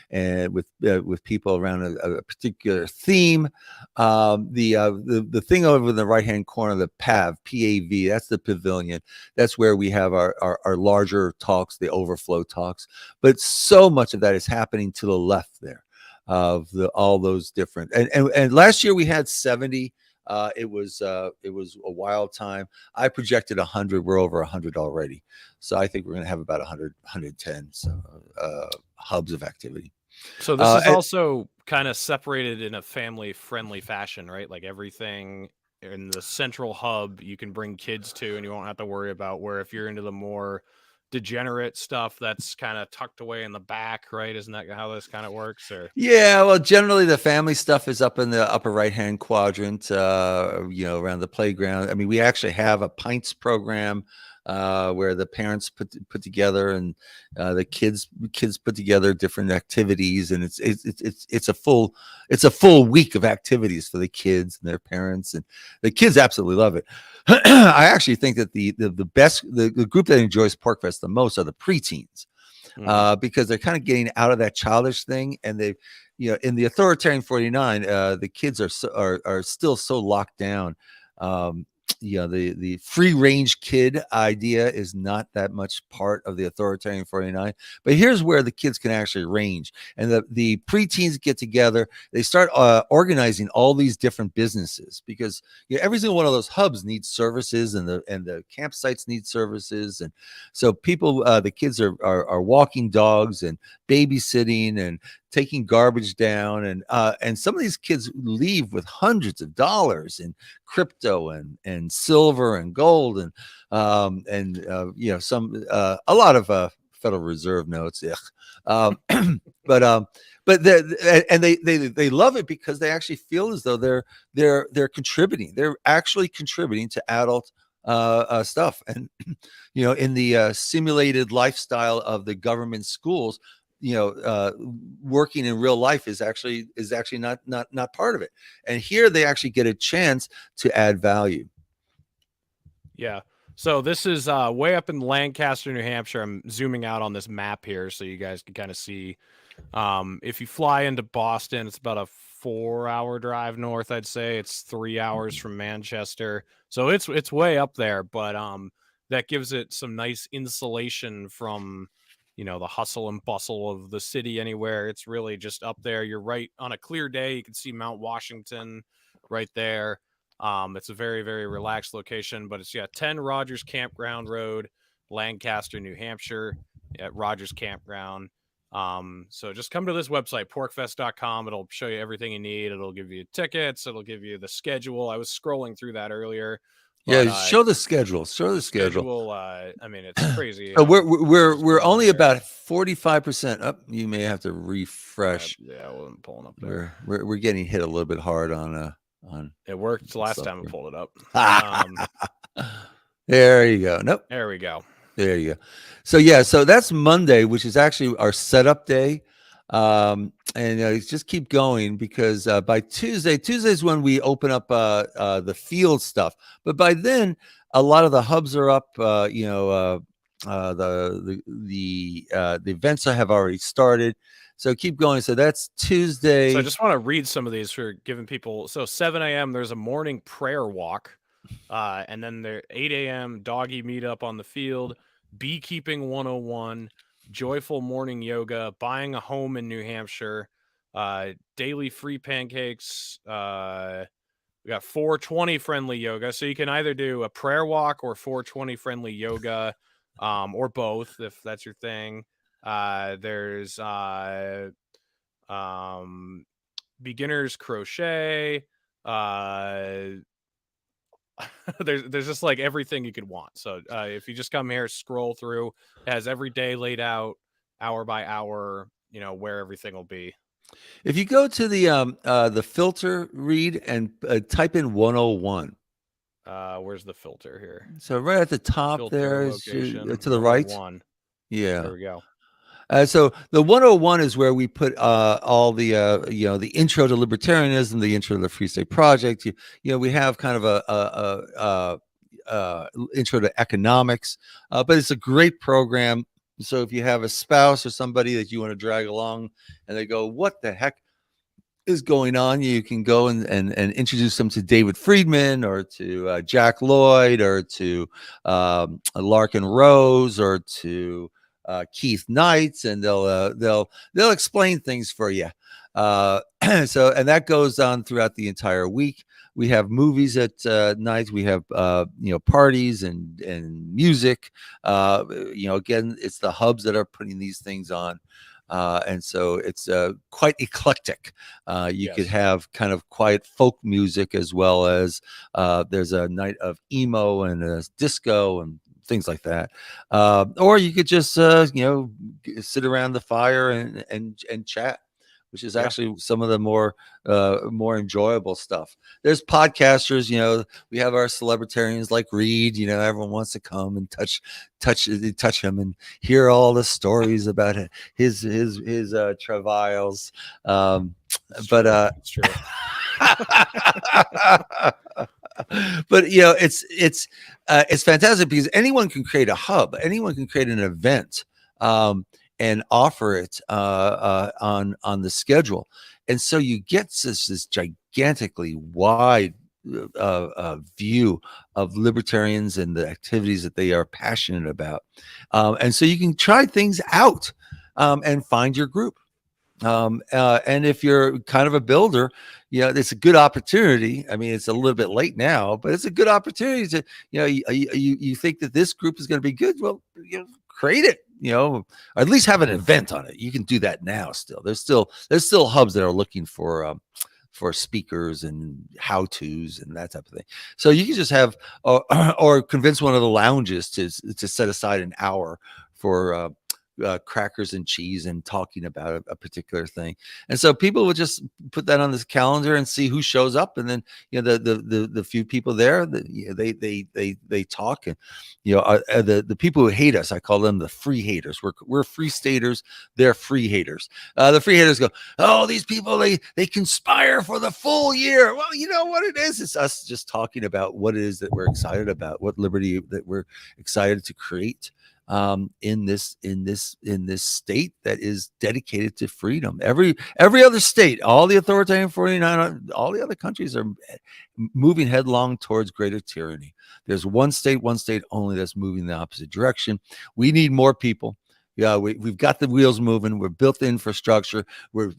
and with people around a particular theme. The thing over in the right-hand corner, the PAV, that's the pavilion. That's where we have our larger talks, the overflow talks. But so much of that is happening to the left there of all those different. And last year we had 70. It was a wild time. I projected 100. We're over 100 already. So I think we're going to have about 100, 110 hubs of activity. So this is also kind of separated in a family-friendly fashion, right? Like everything in the central hub you can bring kids to, and you won't have to worry about where if you're into the more degenerate stuff that's kind of tucked away in the back, right? Isn't that how this kind of works? Or yeah, well, generally the family stuff is up in the upper right-hand quadrant, around the playground. I mean, we actually have a pints program where the parents put together and the kids put together different activities, and it's a full week of activities for the kids and their parents, and the kids absolutely love it. I actually think that the group that enjoys Porc Fest the most are the preteens, because they're kind of getting out of that childish thing, and they've, in the authoritarian 49, the kids are still so locked down. The free range kid idea is not that much part of the authoritarian 49, but here's where the kids can actually range, and the preteens get together. They start organizing all these different businesses, because every single one of those hubs needs services, and the campsites need services, and so people, the kids are walking dogs and babysitting and taking garbage down, and some of these kids leave with hundreds of dollars in crypto and silver and gold and some a lot of Federal Reserve notes. But they love it because they actually feel as though they're contributing. They're actually contributing to adult stuff, and in the simulated lifestyle of the government schools, working in real life is actually not part of it. And here they actually get a chance to add value. Yeah. So this is way up in Lancaster, New Hampshire. I'm zooming out on this map here so you guys can kind of see. If you fly into Boston, it's about a 4-hour drive north, I'd say. It's 3 hours from Manchester. So it's way up there, but that gives it some nice insulation from the hustle and bustle of the city anywhere. It's really just up there. You're right on a clear day. You can see Mount Washington right there. It's a very, very relaxed location, but it's 10 Rogers Campground Road, Lancaster, New Hampshire, at Rogers Campground. So just come to this website, porcfest.com. It'll show you everything you need. It'll give you tickets. It'll give you the schedule. I was scrolling through that earlier. But, show the schedule. I mean, it's crazy. So we're only about 45% up. You may have to refresh. Yeah, I wasn't pulling up there. We're getting hit a little bit hard on. It worked last time I pulled it up. There you go. Nope. There we go. There you go. So that's Monday, which is actually our setup day. And just keep going, because by Tuesday's when we open up the field stuff. But by then, a lot of the hubs are up. The events have already started. So keep going. So that's Tuesday. So I just want to read some of these for giving people. So 7 a.m. there's a morning prayer walk, and then there 8 a.m. doggy meetup on the field, beekeeping 101. Joyful morning yoga, buying a home in New Hampshire, daily free pancakes. We got 420 friendly yoga. So you can either do a prayer walk or 420 friendly yoga, or both if that's your thing. There's beginners crochet. There's just like everything you could want. So if you just come here, scroll through, it has every day laid out hour by hour, where everything will be. If you go to the filter read and type in 101. Where's the filter here? So right at the top filter there is to the right. Yeah. There we go. So the 101 is where we put all the the intro to libertarianism, the intro to the Free State Project. We have kind of a intro to economics, but it's a great program. So if you have a spouse or somebody that you want to drag along, and they go, "What the heck is going on?" You can go and introduce them to David Friedman or to Jack Lloyd or to Larkin Rose or to Keith Knights, and they'll explain things for you. So, and that goes on throughout the entire week. We have movies at night. We have parties and music. Again, it's the hubs that are putting these things on. And so it's quite eclectic. You could have kind of quiet folk music, as well as there's a night of emo and disco and things like that. Or you could just sit around the fire and chat, which is actually some of the more enjoyable stuff. There's podcasters, we have our celebritarians like Reed, everyone wants to come and touch him and hear all the stories about his travails. It's true. But it's fantastic because anyone can create a hub, anyone can create an event and offer it on the schedule, and so you get this gigantically wide view of libertarians and the activities that they are passionate about, and so you can try things out and find your group. And if you're kind of a builder, it's a good opportunity. I mean, it's a little bit late now, but it's a good opportunity to, you think that this group is going to be good. Well, create it, or at least have an event on it. You can do that now. There's still hubs that are looking for speakers and how-tos and that type of thing. So you can just have, or convince one of the lounges to set aside an hour for, crackers and cheese and talking about a particular thing, and so people would just put that on this calendar and see who shows up, and then the few people there, they talk, and the people who hate us, I call them the free haters. We're free staters, they're free haters. The free haters go, "Oh, these people they conspire for the full year." Well, you know what it is? It's us just talking about what it is that we're excited about, what liberty that we're excited to create. In this state that is dedicated to freedom. Every other state, all the authoritarian 49, all the other countries are moving headlong towards greater tyranny. There's one state only that's moving the opposite direction. We need more people. Yeah, we've got the wheels moving. We're built the infrastructure. We're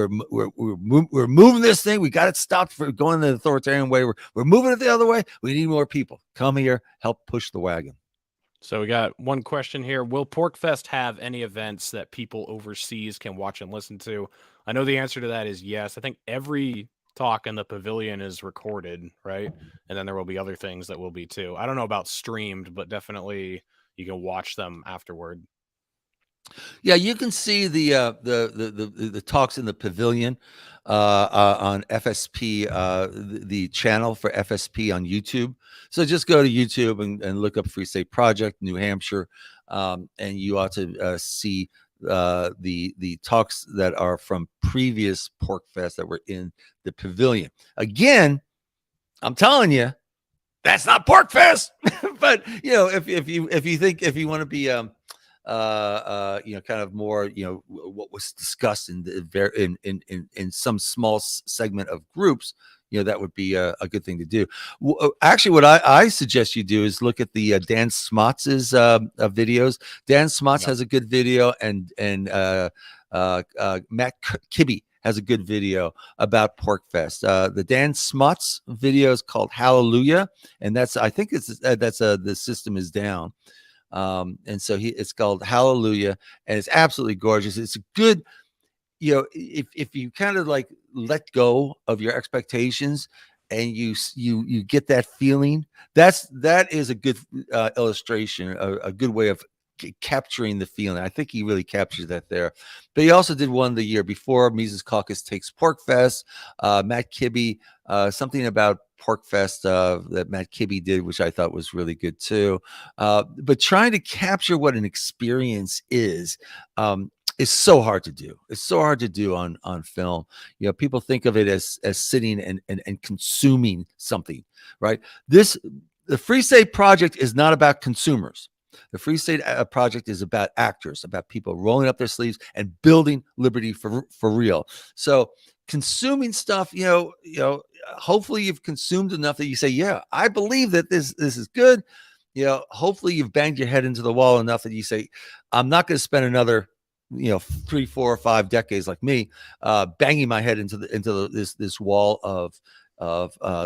moving this thing. We got it stopped for going the authoritarian way. We're moving it the other way. We need more people. Come here, help push the wagon. So we got one question here. Will Porcfest have any events that people overseas can watch and listen to? I know the answer to that is yes. I think every talk in the Pavilion is recorded, right? And then there will be other things that will be too. I don't know about streamed, but definitely you can watch them afterward. Yeah, you can see the talks in the Pavilion on FSP, the channel for FSP on YouTube. So just go to YouTube and look up Free State Project New Hampshire, and you ought to see the talks that are from previous Porcfest that were in the Pavilion. Again, I'm telling you, that's not Porcfest. But if you want to be kind of more, what was discussed in some small segment of groups, that would be a good thing to do. Actually, what I suggest you do is look at the Dan Smotz's videos. Dan Smotz has a good video, and Matt Kibbe has a good video about Porcfest. The Dan Smotz's video is called Hallelujah, and that's the system is down. And so it's called Hallelujah, and it's absolutely gorgeous. It's a good, if you kind of like let go of your expectations and you get that feeling, that is a good illustration, a good way of capturing the feeling. I think he really captures that there. But he also did one the year before, Mises Caucus Takes Porc Fest, Matt Kibbe, something about Porc Fest that Matt Kibbe did, which I thought was really good too. But trying to capture what an experience is so hard to do. It's so hard to do on film. You know, people think of it as sitting and consuming something, right? The Free State Project is not about consumers. The Free State Project is about actors, about people rolling up their sleeves and building liberty for real. So consuming stuff, you know, hopefully you've consumed enough that you say, yeah, I believe that this is good. You know, hopefully you've banged your head into the wall enough that you say, I'm not going to spend another 3, 4, or 5 decades like me banging my head into this wall of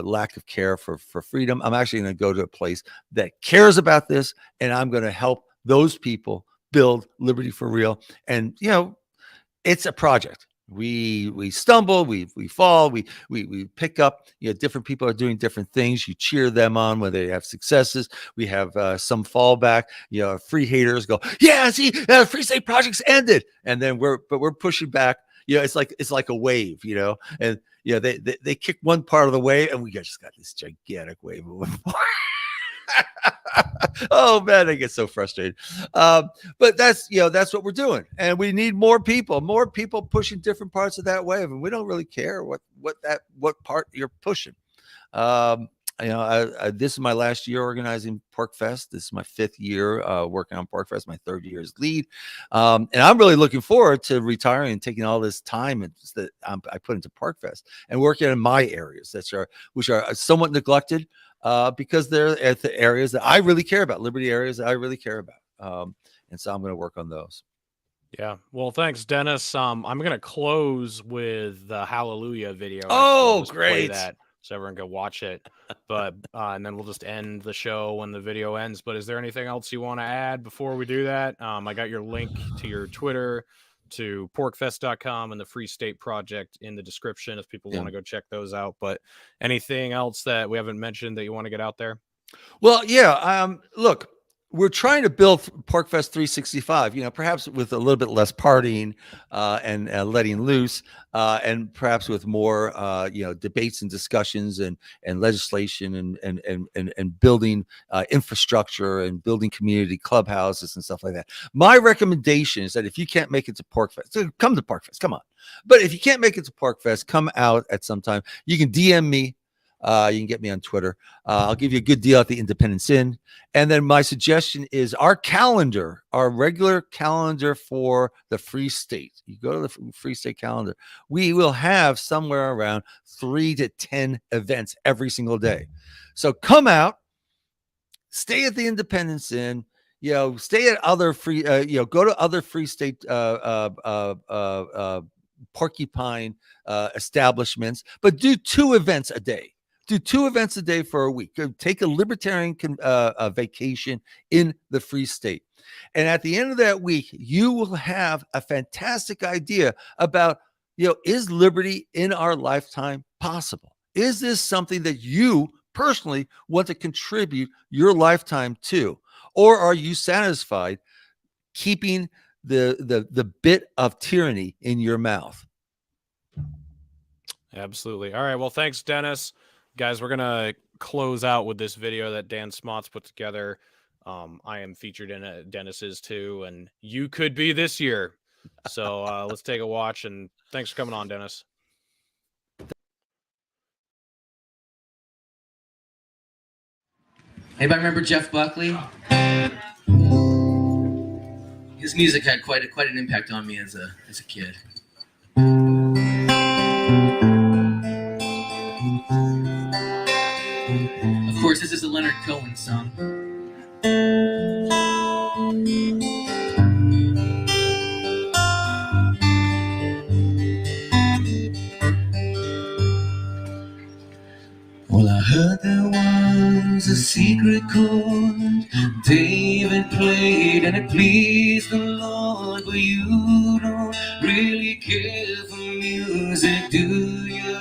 lack of care for freedom. I'm actually going to go to a place that cares about this, and I'm going to help those people build liberty for real. And it's a project. We stumble, we fall, we pick up. Different people are doing different things. You cheer them on when they have successes. We have some fallback. Free haters go, yeah, see, Free State Project's ended, and then we're pushing back. It's like a wave, and they kick one part of the wave, and we just got this gigantic wave moving. Oh man, I get so frustrated. But that's what we're doing, and we need more people pushing different parts of that wave, and we don't really care what part you're pushing. This is my last year organizing Porc Fest. This is my 5th year working on Porc Fest, my 3rd year as lead. And I'm really looking forward to retiring and taking all this time that I put into Porc Fest and working in my areas which are somewhat neglected because they're at the areas that I really care about, liberty areas that I really care about. And so I'm going to work on those. Yeah. Well, thanks, Dennis. I'm going to close with the Hallelujah video. Oh, great. Play that so everyone can watch it. But and then we'll just end the show when the video ends. But is there anything else you want to add before we do that? I got your link to your Twitter, to porcfest.com, and the Free State Project in the description if people want to go check those out. But anything else that we haven't mentioned that you want to get out there? Well, yeah. Look, we're trying to build Porcfest 365, perhaps with a little bit less partying and letting loose, and perhaps with more, debates and discussions and legislation and building infrastructure and building community clubhouses and stuff like that. My recommendation is that if you can't make it to Porcfest, so come to Porcfest, come on. But if you can't make it to Porcfest, come out at some time. You can DM me. You can get me on Twitter. I'll give you a good deal at the Independence Inn. And then my suggestion is our regular calendar for the Free State. You go to the Free State calendar. We will have somewhere around 3 to 10 events every single day. So come out, stay at the Independence Inn, stay at other free, go to other Free State porcupine establishments, but do 2 events a day. Do 2 events a day for a week. Take a libertarian vacation in the Free State. And at the end of that week, you will have a fantastic idea about, is liberty in our lifetime possible? Is this something that you personally want to contribute your lifetime to? Or are you satisfied keeping the bit of tyranny in your mouth? Absolutely. All right. Well, thanks, Dennis. Guys, we're going to close out with this video that Dan Smots put together. I am featured in it. Dennis is too, and you could be this year. So let's take a watch, and thanks for coming on, Dennis. Anybody remember Jeff Buckley? His music had quite an impact on me as a kid. Of course, this is a Leonard Cohen song. Well, I heard there was a secret chord David played and it pleased the Lord, but you don't really care for music, do you?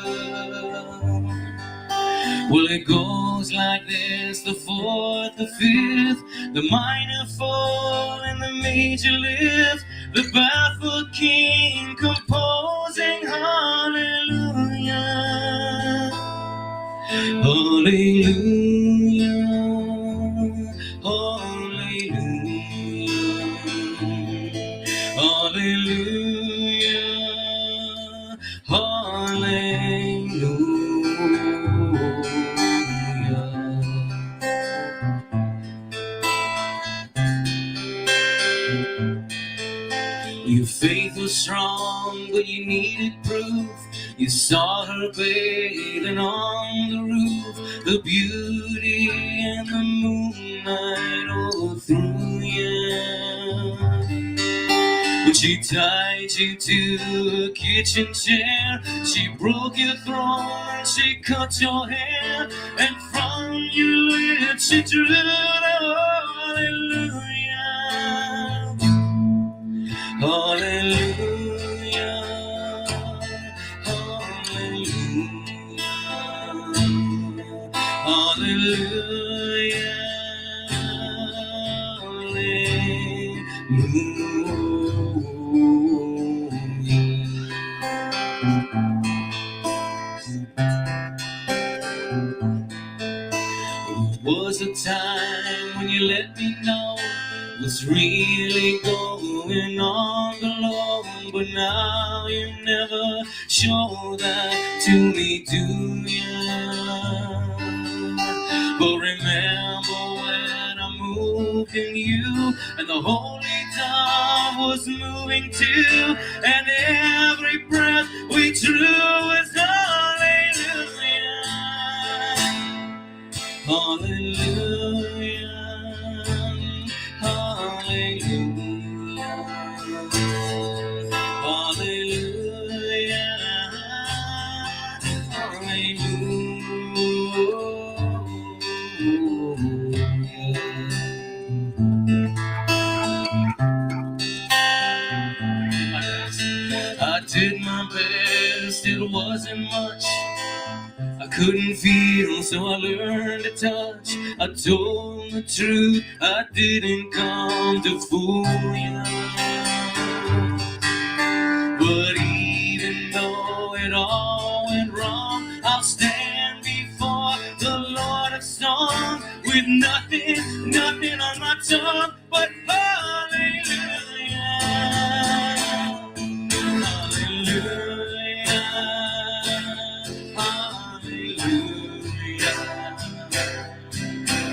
Well, it goes goes like this, the fourth, the fifth, the minor fall and the major lift, the baffled king composing hallelujah, hallelujah, hallelujah, hallelujah, hallelujah. Your faith was strong, but you needed proof. You saw her bathing on the roof, the beauty and the moonlight all through you. When she tied you to a kitchen chair, she broke your throne, she cut your hair, and from your lips she drew the hallelujah. Hallelujah, hallelujah, hallelujah, It was a time when you let me know what's really going on below, but now you never show that to me, do you? But remember when I moved in you, and the holy dove was moving too, and every breath we drew was hallelujah, hallelujah. Hallelujah, hallelujah, hallelujah. I did my best, it wasn't much. I couldn't feel, so I learned to touch. I told the truth, I didn't come to fool you. But even though it all went wrong, I'll stand before the Lord of song with nothing on my tongue but hallelujah, hallelujah, hallelujah,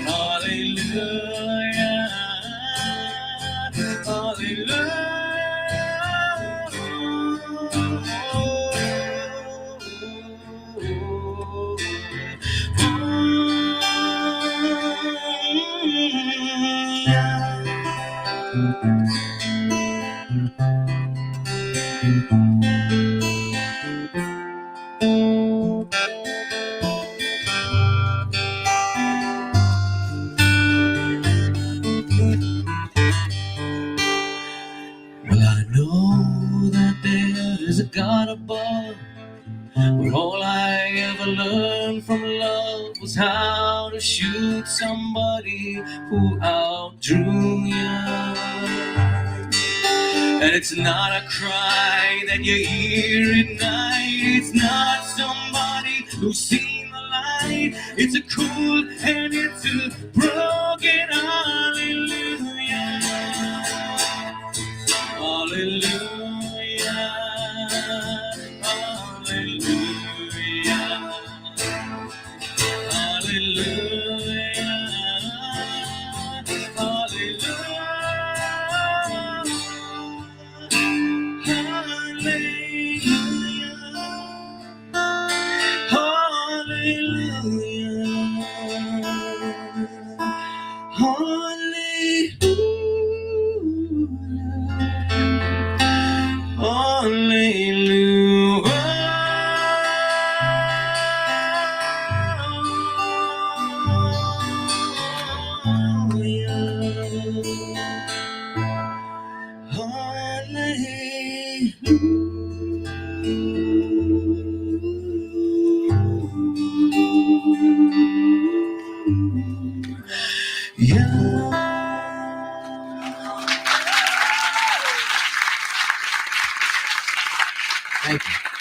hallelujah, hallelujah. Well, I know that there is a God above, but all I ever learned from love was how to shoot somebody who outdrew you. And it's not a cry that you hear at night, it's not somebody who's seen the light, it's a cool and it's a broken hallelujah, hallelujah, hallelujah, hallelujah, Thank you.